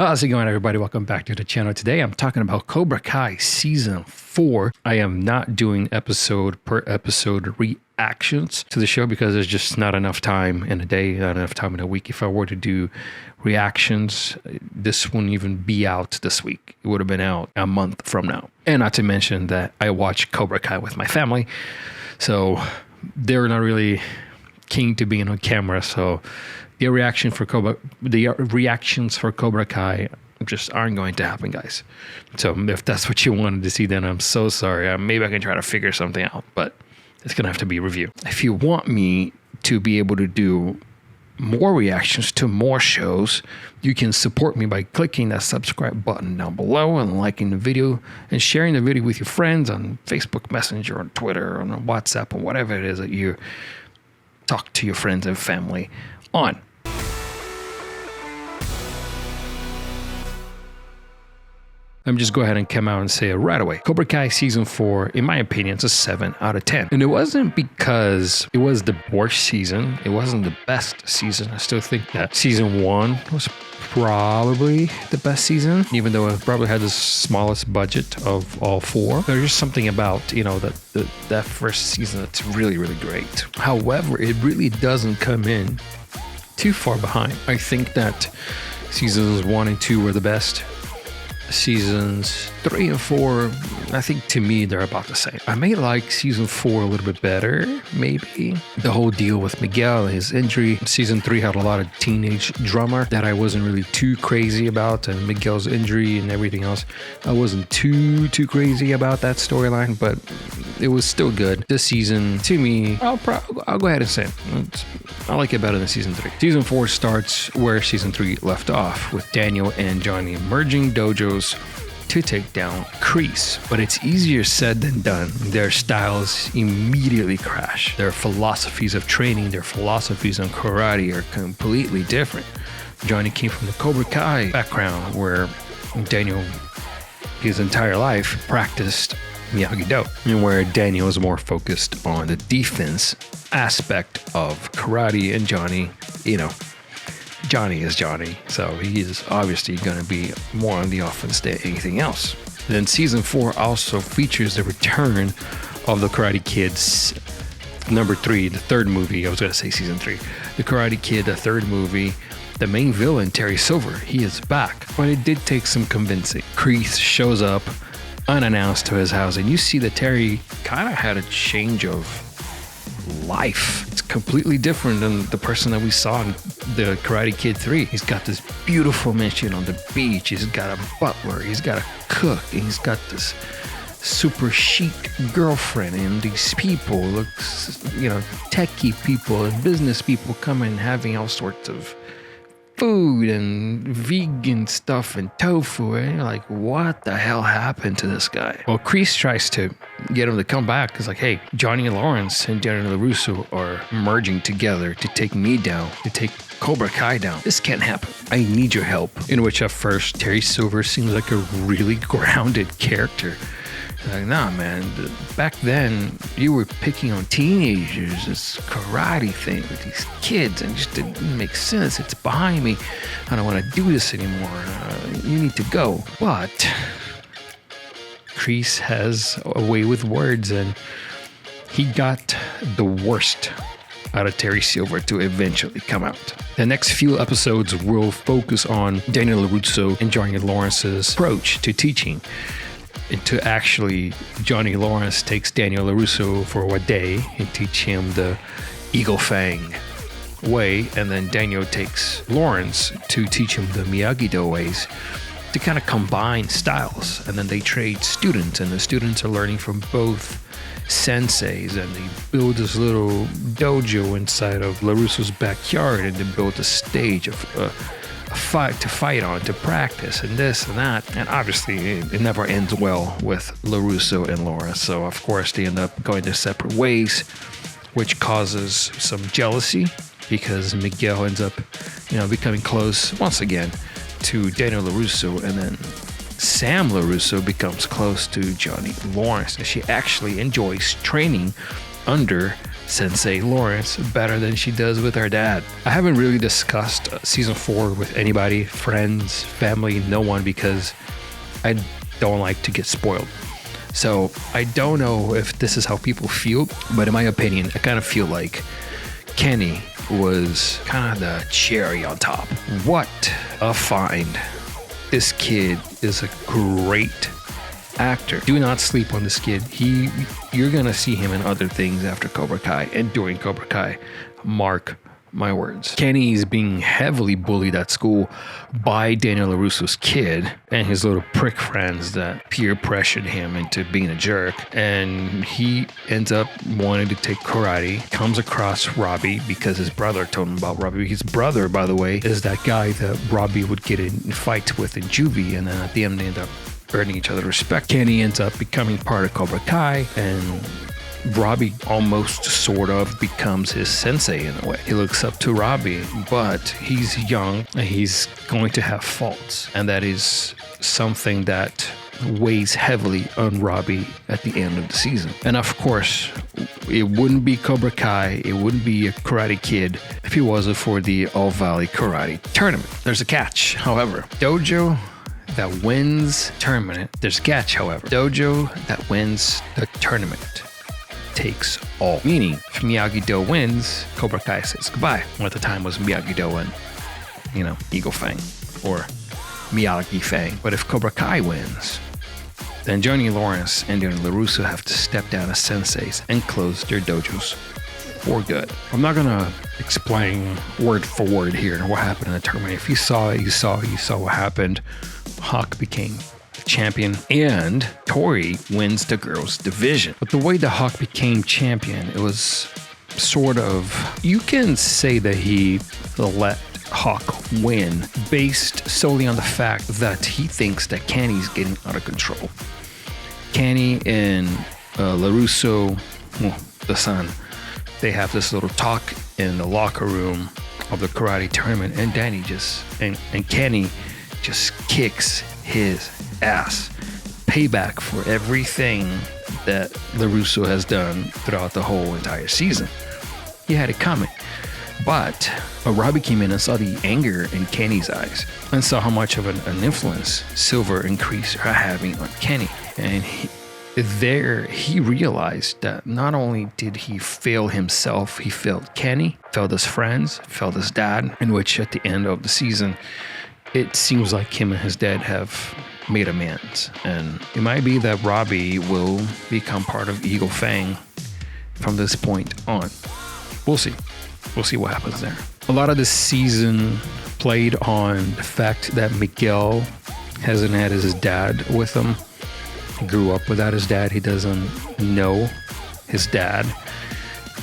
How's it going, everybody? Welcome back to the channel. Today I'm talking about Cobra Kai Season 4. I am not doing episode per episode reactions to the show because there's just not enough time in a day, not enough time in a week. If I were to do reactions, this wouldn't even be out this week. It would have been out a month from now. And not to mention that I watch Cobra Kai with my family, so they're not really keen to being on camera. So the reactions for Cobra Kai just aren't going to happen, guys. So if that's what you wanted to see, then I'm so sorry. Maybe I can try to figure something out, but it's going to have to be a review. If you want me to be able to do more reactions to more shows, you can support me by clicking that subscribe button down below and liking the video and sharing the video with your friends on Facebook Messenger, on Twitter, or on WhatsApp, or whatever it is that you talk to your friends and family on. Let me just go ahead and come out and say it right away. Cobra Kai Season 4, in my opinion, it's a 7 out of 10. And it wasn't because it was the worst season. It wasn't the best season. I still think that Season 1 was probably the best season, even though it probably had the smallest budget of all four. There's just something about, that first season that's really, really great. However, it really doesn't come in too far behind. I think that Seasons 1 and 2 were the best. Seasons 3 and 4, I think to me they're about the same. I may like Season 4 a little bit better, maybe. The whole deal with Miguel and his injury. Season 3 had a lot of teenage drama that I wasn't really too crazy about, and Miguel's injury and everything else. I wasn't too crazy about that storyline, but it was still good. This season, to me, I'll go ahead and say it. I like it better than Season 3. Season 4 starts where Season 3 left off, with Daniel and Johnny merging dojos to take down Kreese. But it's easier said than done. Their styles immediately crash. Their philosophies of training, their philosophies on karate are completely different. Johnny came from the Cobra Kai background, where Daniel, his entire life, practiced Miyagi-Do, and where Daniel is more focused on the defense aspect of karate, and Johnny, Johnny is Johnny, so he is obviously going to be more on the offense than anything else. Then Season 4 also features the return of the Karate Kid's number 3, the third movie. I was going to say Season 3. The Karate Kid, the third movie. The main villain, Terry Silver, he is back, but it did take some convincing. Kreese shows up unannounced to his house, and you see that Terry kind of had a change of life. It's completely different than the person that we saw in the Karate Kid 3. He's got this beautiful mansion on the beach. He's got a butler. He's got a cook. And he's got this super chic girlfriend. And these people look, techie people and business people coming and having all sorts of food and vegan stuff and tofu, and you're like, what the hell happened to this guy? Well, Kreese tries to get him to come back. It's like, hey, Johnny Lawrence and Danny LaRusso are merging together to take me down, to take Cobra Kai down. This can't happen. I need your help. In which at first, Terry Silver seems like a really grounded character. Like, nah, man, back then you were picking on teenagers, this karate thing with these kids, and it just didn't make sense. It's behind me. I don't want to do this anymore. You need to go. But Kreese has a way with words, and he got the worst out of Terry Silver to eventually come out. The next few episodes will focus on Daniel LaRusso and Johnny Lawrence's approach to teaching. To actually, Johnny Lawrence takes Daniel LaRusso for a day and teach him the Eagle Fang way, and then Daniel takes Lawrence to teach him the Miyagi-Do ways, to kind of combine styles. And then they trade students, and the students are learning from both senseis, and they build this little dojo inside of LaRusso's backyard, and they build a stage of a fight on, to practice, and this and that. And obviously it never ends well with LaRusso and Lawrence, so of course they end up going their separate ways, which causes some jealousy, because Miguel ends up becoming close once again to Daniel LaRusso, and then Sam LaRusso becomes close to Johnny Lawrence, and she actually enjoys training under Sensei Lawrence better than she does with her dad. I haven't really discussed season 4 with anybody, friends, family, no one, because I don't like to get spoiled. So I don't know if this is how people feel, but in my opinion, I kind of feel like Kenny was kind of the cherry on top. What a find. This kid is a great actor. Do not sleep on this kid. You're gonna see him in other things after Cobra Kai and during Cobra Kai. Mark my words. Kenny is being heavily bullied at school by Daniel LaRusso's kid and his little prick friends that peer pressured him into being a jerk. And he ends up wanting to take karate, comes across Robbie because his brother told him about Robbie. His brother, by the way, is that guy that Robbie would get in fights with in juvie, and then at the end they end up earning each other respect. Kenny ends up becoming part of Cobra Kai, and Robbie almost sort of becomes his sensei in a way. He looks up to Robbie, but he's young and he's going to have faults. And that is something that weighs heavily on Robbie at the end of the season. And of course, it wouldn't be Cobra Kai, it wouldn't be a Karate Kid if it wasn't for the All Valley Karate Tournament. There's a catch, however. Dojo that wins tournament, there's a catch, however. Dojo that wins the tournament takes all. Meaning, if Miyagi-Do wins, Cobra Kai says goodbye. At the time was Miyagi-Do and, Eagle Fang or Miyagi Fang. But if Cobra Kai wins, then Johnny Lawrence and Daniel LaRusso have to step down as senseis and close their dojos for good. I'm not gonna explain word for word here what happened in the tournament. If you saw it, you saw what happened. Hawk became champion and Tori wins the girls division. But the way the Hawk became champion, it was sort of, you can say that he let Hawk win based solely on the fact that he thinks that Kenny's getting out of control. Kenny and LaRusso, the son, they have this little talk in the locker room of the karate tournament, and Kenny just kicks his ass. Payback for everything that LaRusso has done throughout the whole entire season. He had it coming. But Robbie came in and saw the anger in Kenny's eyes and saw how much of an influence Silver and Kreese are having on Kenny. And he realized that not only did he fail himself, he failed Kenny, failed his friends, failed his dad, in which at the end of the season, it seems like him and his dad have made amends. And it might be that Robbie will become part of Eagle Fang from this point on. We'll see. We'll see what happens there. A lot of this season played on the fact that Miguel hasn't had his dad with him. He grew up without his dad. He doesn't know his dad.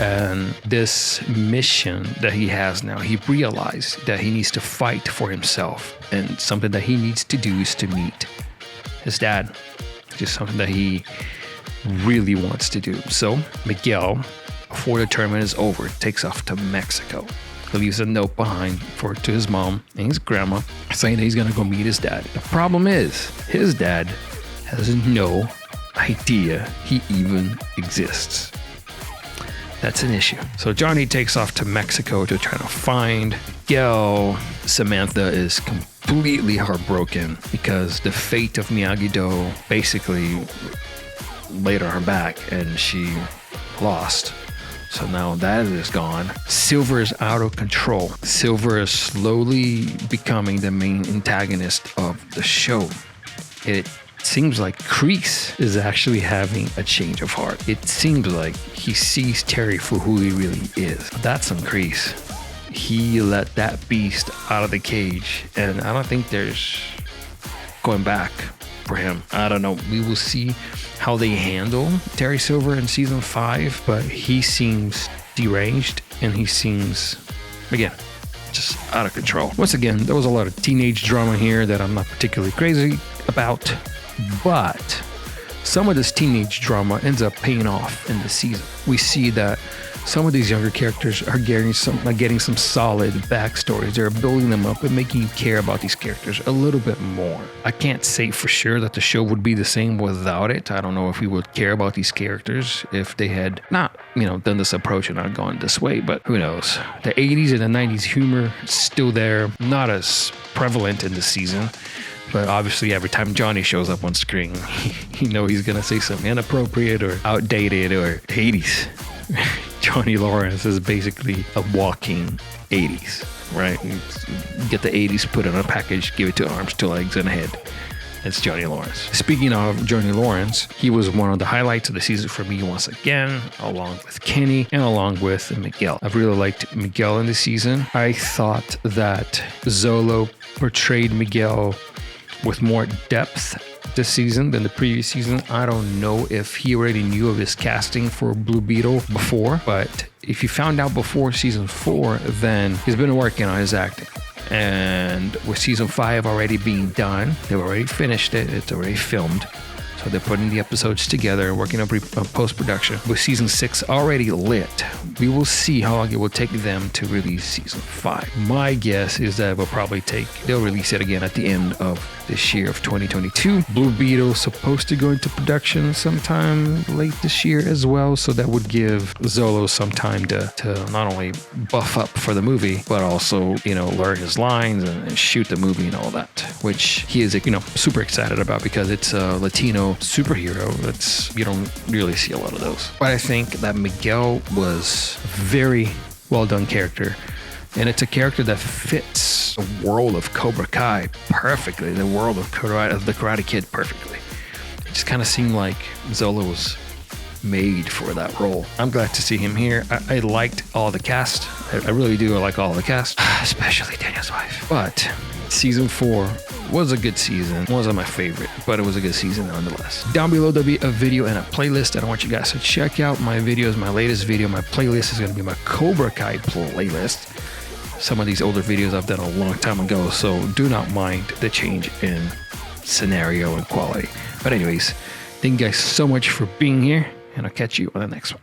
And this mission that he has now, he realized that he needs to fight for himself. And something that he needs to do is to meet his dad. Just something that he really wants to do. So Miguel, before the tournament is over, takes off to Mexico. He leaves a note behind to his mom and his grandma saying that he's going to go meet his dad. The problem is, his dad has no idea he even exists. That's an issue. So Johnny takes off to Mexico to try to find Miguel. Samantha is completely heartbroken because the fate of Miyagi-Do basically laid on her back and she lost. So now that is gone. Silver is out of control. Silver is slowly becoming the main antagonist of the show. It seems like Kreese is actually having a change of heart. It seems like he sees Terry for who he really is. That's on Kreese. He let that beast out of the cage, and I don't think there's going back for him. I don't know. We will see how they handle Terry Silver in season 5, but he seems deranged and he seems, again, just out of control. Once again, there was a lot of teenage drama here that I'm not particularly crazy about, but some of this teenage drama ends up paying off in the season. We see that some of these younger characters are getting some solid backstories. They're building them up and making you care about these characters a little bit more. I can't say for sure that the show would be the same without it. I don't know if we would care about these characters if they had not, done this approach and not gone this way, but who knows? The 80s and the 90s humor is still there, not as prevalent in this season. But obviously, every time Johnny shows up on screen, he's going to say something inappropriate or outdated or 80s. Johnny Lawrence is basically a walking 80s, right? You get the 80s, put it on a package, give it 2 arms, 2 legs, and a head. That's Johnny Lawrence. Speaking of Johnny Lawrence, he was one of the highlights of the season for me once again, along with Kenny and along with Miguel. I've really liked Miguel in this season. I thought that Zolo portrayed Miguel with more depth this season than the previous season. I don't know if he already knew of his casting for Blue Beetle before, but if you found out before season 4, then he's been working on his acting. And with season 5 already being done, they've already finished it, it's already filmed. So they're putting the episodes together, working on post-production. With season 6 already lit, we will see how long it will take them to release season 5. My guess is that they'll release it again at the end of this year of 2022. Blue Beetle supposed to go into production sometime late this year as well. So that would give Zolo some time to not only buff up for the movie, but also, learn his lines and shoot the movie and all that, which he is, super excited about because it's a Latino superhero. You don't really see a lot of those. But I think that Miguel was a very well done character. And it's a character that fits the world of Cobra Kai perfectly, the world of the Karate Kid perfectly. It just kind of seemed like Zolo was made for that role. I'm glad to see him here. I liked all the cast. I really do. I like all the cast, especially Daniel's wife. But season 4 was a good season. It wasn't my favorite, but it was a good season nonetheless. Down below, there'll be a video and a playlist that I want you guys to check out. My videos, my latest video, my playlist is going to be my Cobra Kai playlist. Some of these older videos I've done a long time ago, so do not mind the change in scenario and quality. But anyways, thank you guys so much for being here, and I'll catch you on the next one.